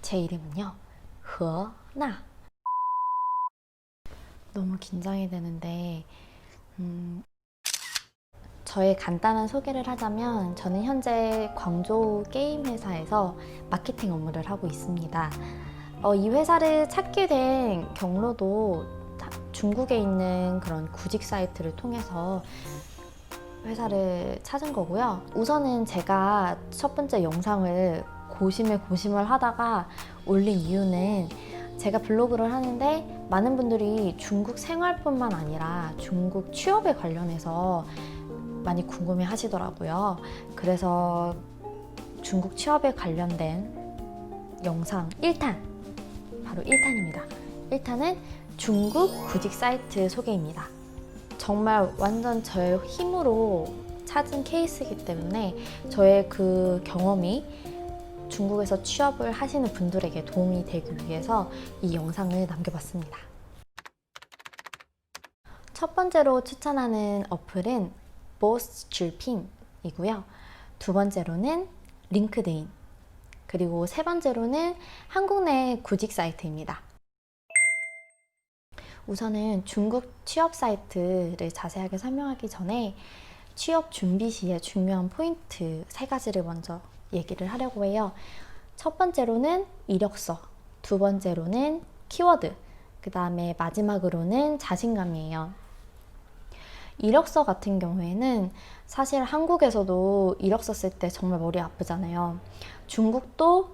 제 이름은요, 허나. 너무 긴장이 되는데, 저의 간단한 소개를 하자면 저는 현재 광저우 게임 회사에서 마케팅 업무를 하고 있습니다. 이 회사를 찾게 된 경로도 중국에 있는 그런 구직 사이트를 통해서 회사를 찾은 거고요. 우선은 제가 첫 번째 영상을 고심을 하다가 올린 이유는 제가 블로그를 하는데 많은 분들이 중국 생활뿐만 아니라 중국 취업에 관련해서 많이 궁금해 하시더라고요. 그래서 중국 취업에 관련된 영상 1탄, 바로 1탄입니다. 1탄은 중국 구직 사이트 소개입니다. 정말 완전 저의 힘으로 찾은 케이스이기 때문에 저의 그 경험이 중국에서 취업을 하시는 분들에게 도움이 되기 위해서 이 영상을 남겨봤습니다. 첫 번째로 추천하는 어플은 보스줄핑이고요. 두 번째로는 링크드인, 그리고 세 번째로는 한국 내 구직 사이트입니다. 우선은 중국 취업 사이트를 자세하게 설명하기 전에 취업 준비 시에 중요한 포인트 세 가지를 먼저 얘기를 하려고 해요. 첫 번째로는 이력서, 두 번째로는 키워드, 그 다음에 마지막으로는 자신감이에요. 이력서 같은 경우에는 사실 한국에서도 이력서 쓸 때 정말 머리 아프잖아요. 중국도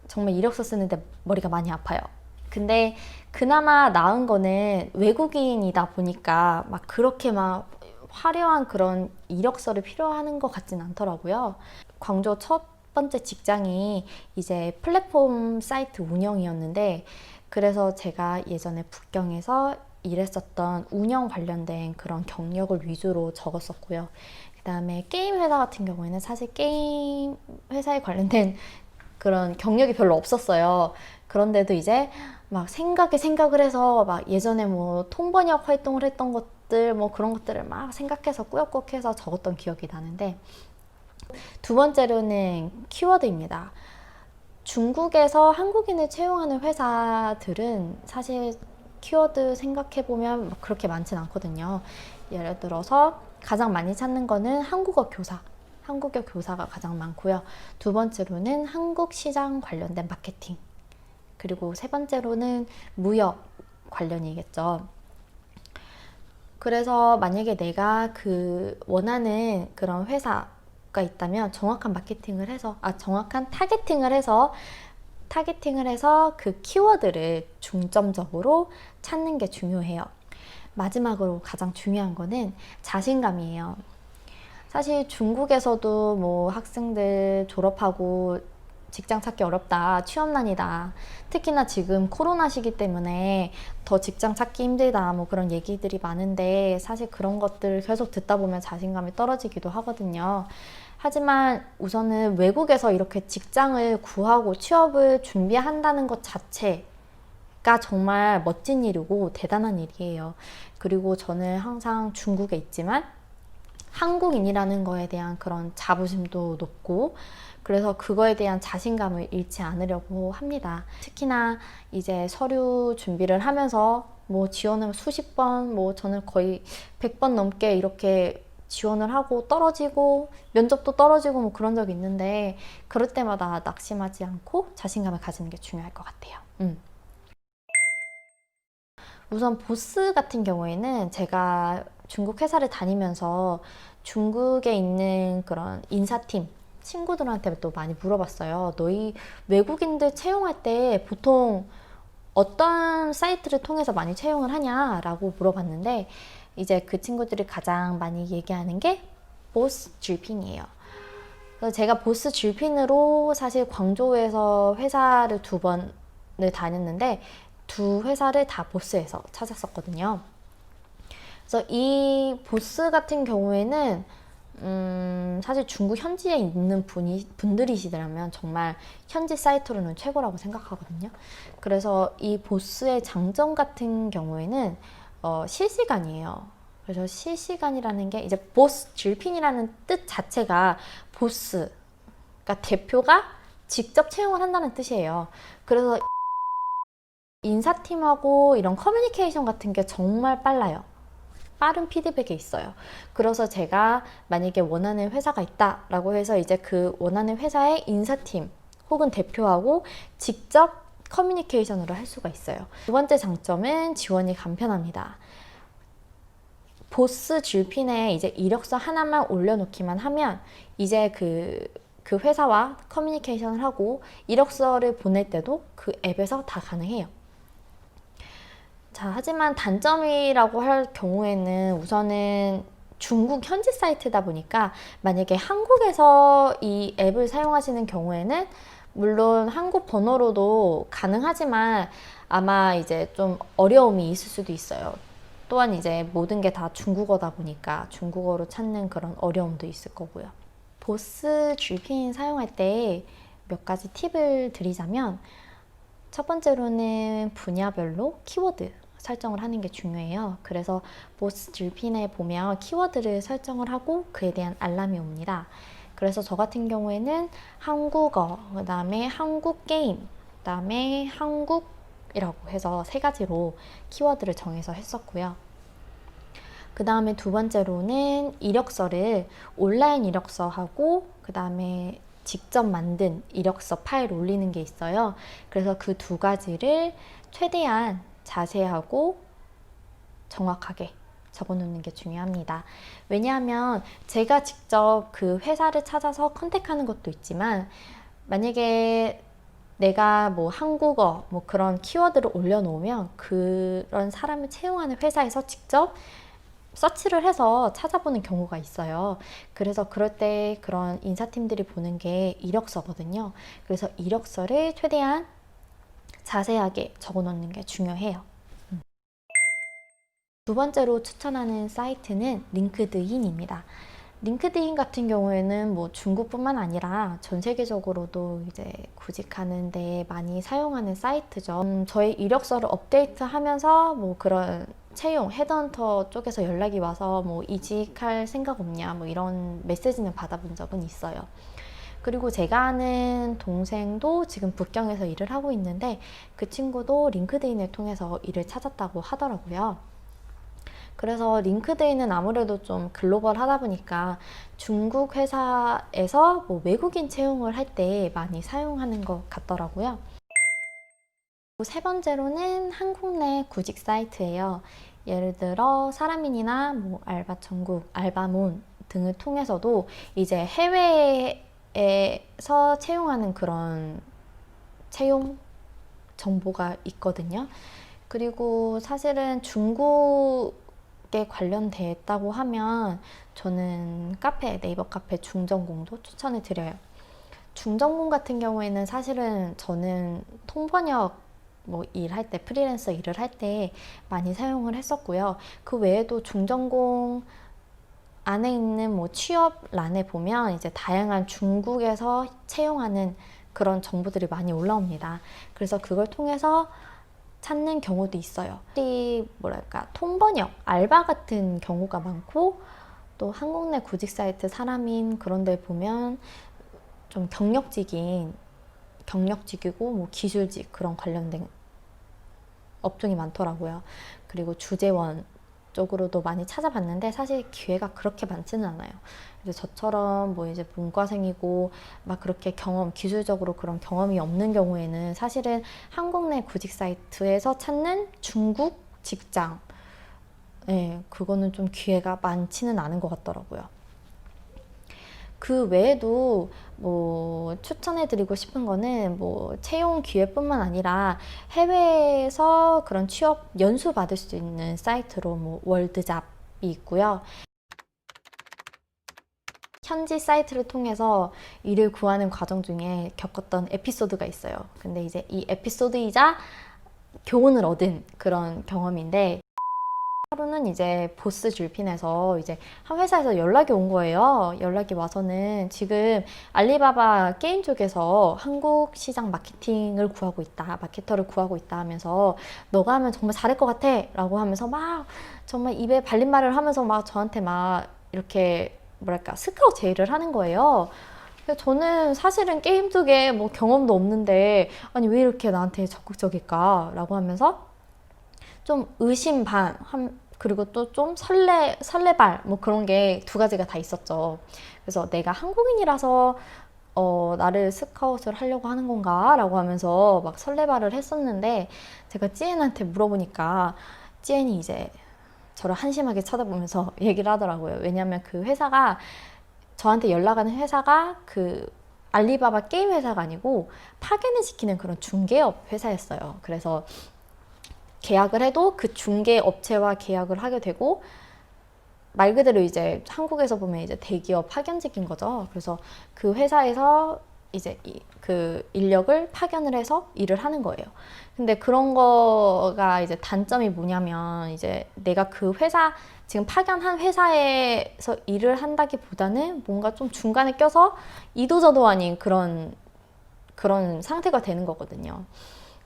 정말 이력서 쓰는데 머리가 많이 아파요. 근데 그나마 나은 거는 외국인이다 보니까 막 그렇게 막 화려한 그런 이력서를 필요하는 것 같진 않더라고요. 광저우 첫 번째 직장이 이제 플랫폼 사이트 운영이었는데, 그래서 제가 예전에 북경에서 일했었던 운영 관련된 그런 경력을 위주로 적었었고요. 그 다음에 게임 회사 같은 경우에는 사실 게임 회사에 관련된 그런 경력이 별로 없었어요. 그런데도 이제 막 생각을 해서 막 예전에 뭐 통번역 활동을 했던 것들 뭐 그런 것들을 막 생각해서 꾸역꾸역 해서 적었던 기억이 나는데, 두 번째로는 키워드입니다. 중국에서 한국인을 채용하는 회사들은 사실 키워드 생각해보면 뭐 그렇게 많진 않거든요. 예를 들어서 가장 많이 찾는 거는 한국어 교사가 가장 많고요. 두 번째로는 한국 시장 관련된 마케팅, 그리고 세 번째로는 무역 관련이겠죠. 그래서 만약에 내가 그 원하는 그런 회사가 있다면 정확한 정확한 타겟팅을 해서 그 키워드를 중점적으로 찾는 게 중요해요. 마지막으로 가장 중요한 거는 자신감이에요. 사실 중국에서도 뭐 학생들 졸업하고 직장 찾기 어렵다, 취업난이다, 특히나 지금 코로나 시기 때문에 더 직장 찾기 힘들다, 뭐 그런 얘기들이 많은데 사실 그런 것들을 계속 듣다 보면 자신감이 떨어지기도 하거든요. 하지만 우선은 외국에서 이렇게 직장을 구하고 취업을 준비한다는 것 자체가 정말 멋진 일이고 대단한 일이에요. 그리고 저는 항상 중국에 있지만 한국인이라는 거에 대한 그런 자부심도 높고, 그래서 그거에 대한 자신감을 잃지 않으려고 합니다. 특히나 이제 서류 준비를 하면서 뭐 지원을 수십 번, 뭐 저는 거의 100번 넘게 이렇게 지원을 하고 떨어지고 면접도 떨어지고 뭐 그런 적이 있는데, 그럴 때마다 낙심하지 않고 자신감을 가지는 게 중요할 것 같아요. 우선 보스 같은 경우에는 제가 중국 회사를 다니면서 중국에 있는 그런 인사팀 친구들한테 또 많이 물어봤어요. 너희 외국인들 채용할 때 보통 어떤 사이트를 통해서 많이 채용을 하냐라고 물어봤는데, 이제 그 친구들이 가장 많이 얘기하는 게 보스 줄핑이에요. 그래서 제가 보스 줄핑으로 사실 광저우에서 회사를 2번을 다녔는데 두 회사를 다 보스에서 찾았었거든요. 그래서 이 보스 같은 경우에는 사실 중국 현지에 있는 분들이시더라면 정말 현지 사이트로는 최고라고 생각하거든요. 그래서 이 보스의 장점 같은 경우에는 실시간이에요. 그래서 실시간이라는 게 이제 보스 줄핀이라는 뜻 자체가 보스, 그러니까 대표가 직접 채용을 한다는 뜻이에요. 그래서 인사팀하고 이런 커뮤니케이션 같은 게 정말 빨라요. 빠른 피드백이 있어요. 그래서 제가 만약에 원하는 회사가 있다라고 해서 이제 그 원하는 회사의 인사팀 혹은 대표하고 직접 커뮤니케이션으로 할 수가 있어요. 두 번째 장점은 지원이 간편합니다. 보스 줄핀에 이제 이력서 하나만 올려놓기만 하면 이제 그 회사와 커뮤니케이션을 하고 이력서를 보낼 때도 그 앱에서 다 가능해요. 자, 하지만 단점이라고 할 경우에는 우선은 중국 현지 사이트다 보니까 만약에 한국에서 이 앱을 사용하시는 경우에는 물론 한국 번호로도 가능하지만 아마 이제 좀 어려움이 있을 수도 있어요. 또한 이제 모든 게 다 중국어다 보니까 중국어로 찾는 그런 어려움도 있을 거고요. 보스 줄핀 사용할 때 몇 가지 팁을 드리자면 첫 번째로는 분야별로 키워드 설정을 하는 게 중요해요. 그래서 보스 줄핀에 보면 키워드를 설정을 하고 그에 대한 알람이 옵니다. 그래서 저 같은 경우에는 한국어, 그 다음에 한국 게임, 그 다음에 한국이라고 해서 세 가지로 키워드를 정해서 했었고요. 그 다음에 두 번째로는 이력서를 온라인 이력서하고 그 다음에 직접 만든 이력서 파일 올리는 게 있어요. 그래서 그 두 가지를 최대한 자세하고 정확하게 적어 놓는 게 중요합니다. 왜냐하면 제가 직접 그 회사를 찾아서 컨택하는 것도 있지만 만약에 내가 뭐 한국어 뭐 그런 키워드를 올려놓으면 그런 사람을 채용하는 회사에서 직접 서치를 해서 찾아보는 경우가 있어요. 그래서 그럴 때 그런 인사팀들이 보는 게 이력서거든요. 그래서 이력서를 최대한 자세하게 적어 놓는 게 중요해요. 두 번째로 추천하는 사이트는 링크드인입니다. 링크드인 같은 경우에는 뭐 중국뿐만 아니라 전 세계적으로도 이제 구직하는 데 많이 사용하는 사이트죠. 저희 이력서를 업데이트하면서 뭐 그런 채용, 헤드헌터 쪽에서 연락이 와서 뭐 이직할 생각 없냐 뭐 이런 메시지는 받아본 적은 있어요. 그리고 제가 아는 동생도 지금 북경에서 일을 하고 있는데 그 친구도 링크드인을 통해서 일을 찾았다고 하더라고요. 그래서 링크드인은 아무래도 좀 글로벌하다 보니까 중국 회사에서 뭐 외국인 채용을 할 때 많이 사용하는 것 같더라고요. 세 번째로는 한국 내 구직 사이트예요. 예를 들어 사람인이나 뭐 알바천국, 알바몬 등을 통해서도 이제 해외에서 채용하는 그런 채용 정보가 있거든요. 그리고 사실은 중국에 관련됐다고 하면 저는 네이버 카페 중전공도 추천을 드려요. 중전공 같은 경우에는 사실은 저는 통번역 뭐 일할 때 프리랜서 일을 할 때 많이 사용을 했었고요. 그 외에도 중전공 안에 있는 뭐 취업란에 보면 이제 다양한 중국에서 채용하는 그런 정보들이 많이 올라옵니다. 그래서 그걸 통해서 찾는 경우도 있어요. 뭐랄까 통번역, 알바 같은 경우가 많고 또 한국 내 구직 사이트 사람인 그런 데 보면 좀 경력직이고 뭐 기술직 그런 관련된 업종이 많더라고요. 그리고 주재원 쪽으로도 많이 찾아봤는데 사실 기회가 그렇게 많지는 않아요. 그래서 저처럼 뭐 이제 문과생이고 막 그렇게 기술적으로 그런 경험이 없는 경우에는 사실은 한국 내 구직 사이트에서 찾는 중국 직장, 그거는 좀 기회가 많지는 않은 것 같더라고요. 그 외에도 뭐 추천해드리고 싶은 거는 뭐 채용 기회뿐만 아니라 해외에서 그런 취업 연수 받을 수 있는 사이트로 뭐 월드잡이 있고요. 현지 사이트를 통해서 일을 구하는 과정 중에 겪었던 에피소드가 있어요. 근데 이제 이 에피소드이자 교훈을 얻은 그런 경험인데 하루는 이제 보스 줄핀에서 이제 한 회사에서 연락이 온 거예요. 연락이 와서는 지금 알리바바 게임 쪽에서 한국 시장 마케팅을 구하고 있다, 마케터를 구하고 있다 하면서 너가 하면 정말 잘할 것 같아 라고 하면서 막 정말 입에 발린 말을 하면서 막 저한테 막 이렇게 뭐랄까 스카우트 제의를 하는 거예요. 저는 사실은 게임 쪽에 뭐 경험도 없는데 아니 왜 이렇게 나한테 적극적일까? 라고 하면서 좀 의심 반, 그리고 또 좀 설레발 뭐 그런 게 두 가지가 다 있었죠. 그래서 내가 한국인이라서 나를 스카웃을 하려고 하는 건가? 라고 하면서 막 설레발을 했었는데 제가 찌엔한테 물어보니까 찌엔이 이제 저를 한심하게 쳐다보면서 얘기를 하더라고요. 왜냐면 그 회사가 저한테 연락하는 회사가 그 알리바바 게임 회사가 아니고 파견을 시키는 그런 중개업 회사였어요. 그래서 계약을 해도 그 중개 업체와 계약을 하게 되고 말 그대로 이제 한국에서 보면 이제 대기업 파견직인 거죠. 그래서 그 회사에서 이제 그 인력을 파견을 해서 일을 하는 거예요. 근데 그런 거가 이제 단점이 뭐냐면 이제 내가 그 회사 지금 파견한 회사에서 일을 한다기보다는 뭔가 좀 중간에 껴서 이도저도 아닌 그런 상태가 되는 거거든요.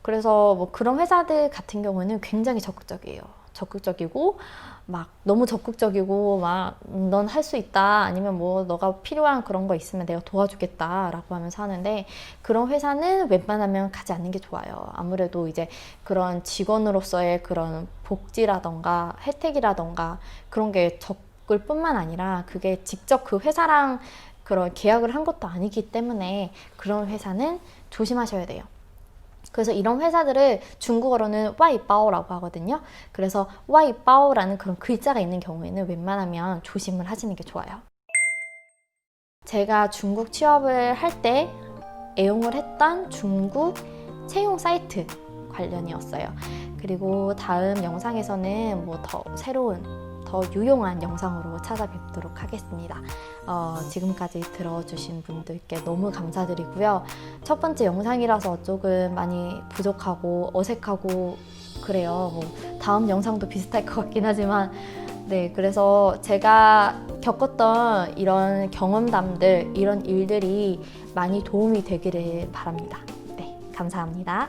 그래서 뭐 그런 회사들 같은 경우는 굉장히 적극적이에요. 적극적이고 막 너무 적극적이고 막 넌 할 수 있다 아니면 뭐 너가 필요한 그런 거 있으면 내가 도와주겠다 라고 하면서 하는데 그런 회사는 웬만하면 가지 않는 게 좋아요. 아무래도 이제 그런 직원으로서의 그런 복지라던가 혜택이라던가 그런 게 적을 뿐만 아니라 그게 직접 그 회사랑 그런 계약을 한 것도 아니기 때문에 그런 회사는 조심하셔야 돼요. 그래서 이런 회사들을 중국어로는 와이바오라고 하거든요. 그래서 와이바오라는 그런 글자가 있는 경우에는 웬만하면 조심을 하시는 게 좋아요. 제가 중국 취업을 할 때 애용을 했던 중국 채용 사이트 관련이었어요. 그리고 다음 영상에서는 뭐 더 새로운 더 유용한 영상으로 찾아뵙도록 하겠습니다. 지금까지 들어주신 분들께 너무 감사드리고요. 첫 번째 영상이라서 조금 많이 부족하고 어색하고 그래요. 뭐 다음 영상도 비슷할 것 같긴 하지만 네, 그래서 제가 겪었던 이런 경험담들, 이런 일들이 많이 도움이 되기를 바랍니다. 네, 감사합니다.